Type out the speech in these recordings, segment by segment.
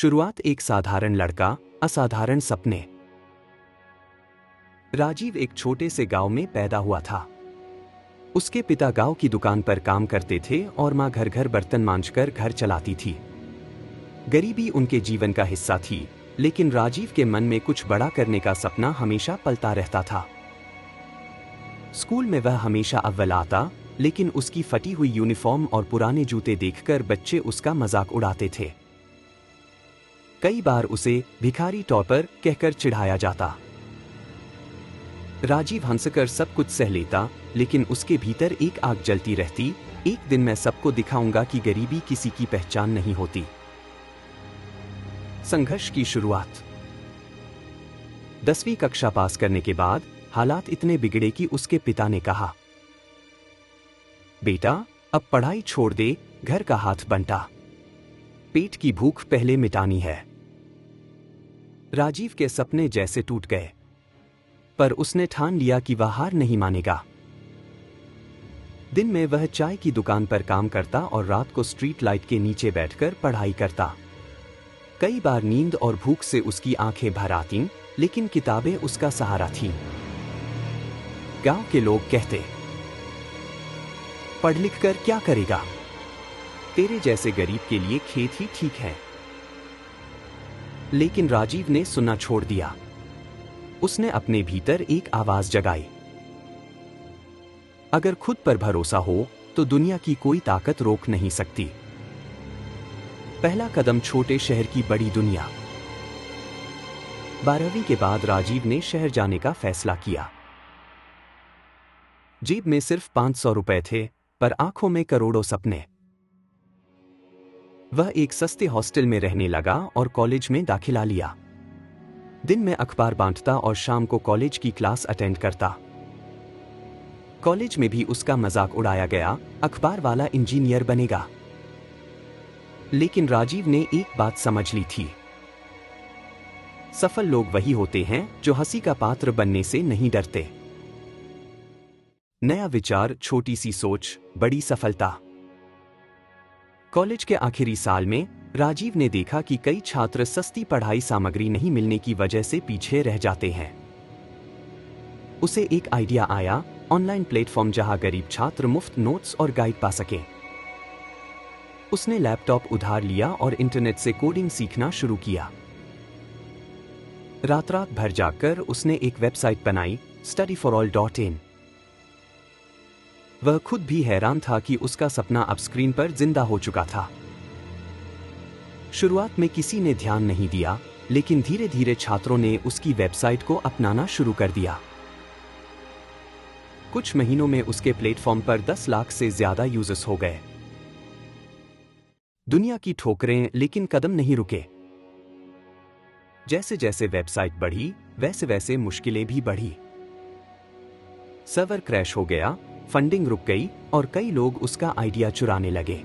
शुरुआत एक साधारण लड़का, असाधारण सपने। राजीव एक छोटे से गांव में पैदा हुआ था। उसके पिता गांव की दुकान पर काम करते थे और मां घर घर बर्तन मांजकर घर चलाती थी। गरीबी उनके जीवन का हिस्सा थी, लेकिन राजीव के मन में कुछ बड़ा करने का सपना हमेशा पलता रहता था। स्कूल में वह हमेशा अव्वल आता, लेकिन उसकी फटी हुई यूनिफॉर्म और पुराने जूते देखकर बच्चे उसका मजाक उड़ाते थे। कई बार उसे भिखारी टॉपर कहकर चिढ़ाया जाता। राजीव हंसकर सब कुछ सह लेता, लेकिन उसके भीतर एक आग जलती रहती। एक दिन मैं सबको दिखाऊंगा कि गरीबी किसी की पहचान नहीं होती। संघर्ष की शुरुआत। 10वीं कक्षा पास करने के बाद हालात इतने बिगड़े कि उसके पिता ने कहा, बेटा अब पढ़ाई छोड़ दे, घर का हाथ बंटा, पेट की भूख पहले मिटानी है। राजीव के सपने जैसे टूट गए, पर उसने ठान लिया कि वह हार नहीं मानेगा। दिन में वह चाय की दुकान पर काम करता और रात को स्ट्रीट लाइट के नीचे बैठकर पढ़ाई करता। कई बार नींद और भूख से उसकी आंखें भर आतीं, लेकिन किताबें उसका सहारा थीं। गांव के लोग कहते, पढ़ लिख कर क्या करेगा, तेरे जैसे गरीब के लिए खेत ही ठीक है। लेकिन राजीव ने सुनना छोड़ दिया। उसने अपने भीतर एक आवाज जगाई, अगर खुद पर भरोसा हो तो दुनिया की कोई ताकत रोक नहीं सकती। पहला कदम, छोटे शहर की बड़ी दुनिया। 12वीं के बाद राजीव ने शहर जाने का फैसला किया। जेब में सिर्फ 500 रुपए थे, पर आंखों में करोड़ों सपने। वह एक सस्ते हॉस्टल में रहने लगा और कॉलेज में दाखिला लिया। दिन में अखबार बांटता और शाम को कॉलेज की क्लास अटेंड करता। कॉलेज में भी उसका मजाक उड़ाया गया, अखबार वाला इंजीनियर बनेगा। लेकिन राजीव ने एक बात समझ ली थी, सफल लोग वही होते हैं जो हंसी का पात्र बनने से नहीं डरते। नया विचार, छोटी सी सोच, बड़ी सफलता। कॉलेज के आखिरी साल में राजीव ने देखा कि कई छात्र सस्ती पढ़ाई सामग्री नहीं मिलने की वजह से पीछे रह जाते हैं। उसे एक आइडिया आया, ऑनलाइन प्लेटफॉर्म जहां गरीब छात्र मुफ्त नोट्स और गाइड पा सकें। उसने लैपटॉप उधार लिया और इंटरनेट से कोडिंग सीखना शुरू किया। रात रात भर जागकर उसने एक वेबसाइट बनाई, studyforall.in। वह खुद भी हैरान था कि उसका सपना अब स्क्रीन पर जिंदा हो चुका था। शुरुआत में किसी ने ध्यान नहीं दिया, लेकिन धीरे धीरे छात्रों ने उसकी वेबसाइट को अपनाना शुरू कर दिया। कुछ महीनों में उसके प्लेटफॉर्म पर 10 लाख से ज्यादा यूजर्स हो गए। दुनिया की ठोकरें, लेकिन कदम नहीं रुके। जैसे जैसे वेबसाइट बढ़ी, वैसे वैसे मुश्किलें भी बढ़ी। सर्वर क्रैश हो गया, फंडिंग रुक गई और कई लोग उसका आइडिया चुराने लगे।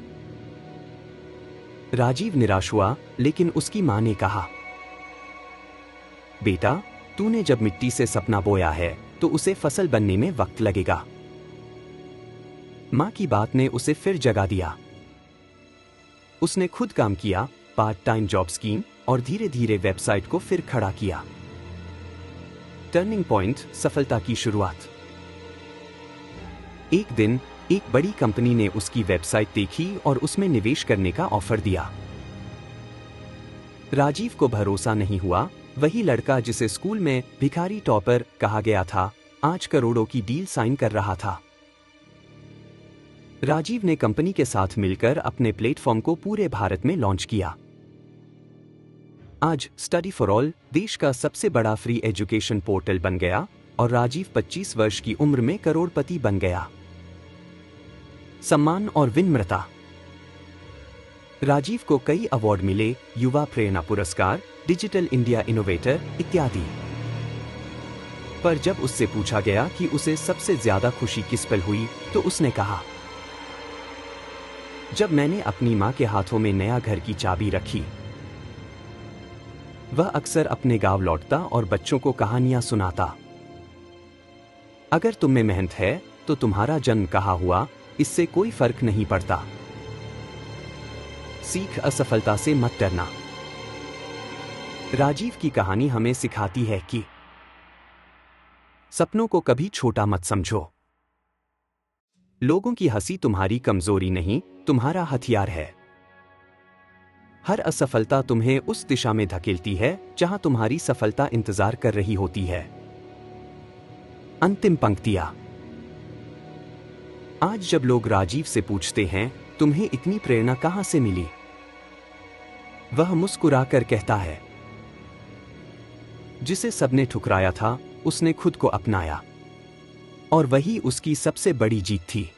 राजीव निराश हुआ, लेकिन उसकी मां ने कहा, बेटा तूने जब मिट्टी से सपना बोया है तो उसे फसल बनने में वक्त लगेगा। मां की बात ने उसे फिर जगा दिया। उसने खुद काम किया, पार्ट टाइम जॉब स्कीम, और धीरे धीरे वेबसाइट को फिर खड़ा किया। टर्निंग पॉइंट, सफलता की शुरुआत। एक दिन एक बड़ी कंपनी ने उसकी वेबसाइट देखी और उसमें निवेश करने का ऑफर दिया। राजीव को भरोसा नहीं हुआ, वही लड़का जिसे स्कूल में भिखारी टॉपर कहा गया था, आज करोड़ों की डील साइन कर रहा था। राजीव ने कंपनी के साथ मिलकर अपने प्लेटफॉर्म को पूरे भारत में लॉन्च किया। आज स्टडी फॉर ऑल देश का सबसे बड़ा फ्री एजुकेशन पोर्टल बन गया और राजीव 25 वर्ष की उम्र में करोड़पति बन गया। सम्मान और विनम्रता। राजीव को कई अवार्ड मिले, युवा प्रेरणा पुरस्कार, डिजिटल इंडिया इनोवेटर इत्यादि। पर जब उससे पूछा गया कि उसे सबसे ज्यादा खुशी किस पल हुई, तो उसने कहा, जब मैंने अपनी मां के हाथों में नया घर की चाबी रखी। वह अक्सर अपने गांव लौटता और बच्चों को कहानियां सुनाता। अगर तुम में मेहनत है तो तुम्हारा जन्म कहाँ हुआ, इससे कोई फर्क नहीं पड़ता। सीख, असफलता से मत डरना। राजीव की कहानी हमें सिखाती है कि सपनों को कभी छोटा मत समझो। लोगों की हंसी तुम्हारी कमजोरी नहीं, तुम्हारा हथियार है। हर असफलता तुम्हें उस दिशा में धकेलती है जहां तुम्हारी सफलता इंतजार कर रही होती है। अंतिम पंक्तियां। आज जब लोग राजीव से पूछते हैं, तुम्हें इतनी प्रेरणा कहां से मिली, वह मुस्कुराकर कहता है, जिसे सबने ठुकराया था, उसने खुद को अपनाया। और वही उसकी सबसे बड़ी जीत थी।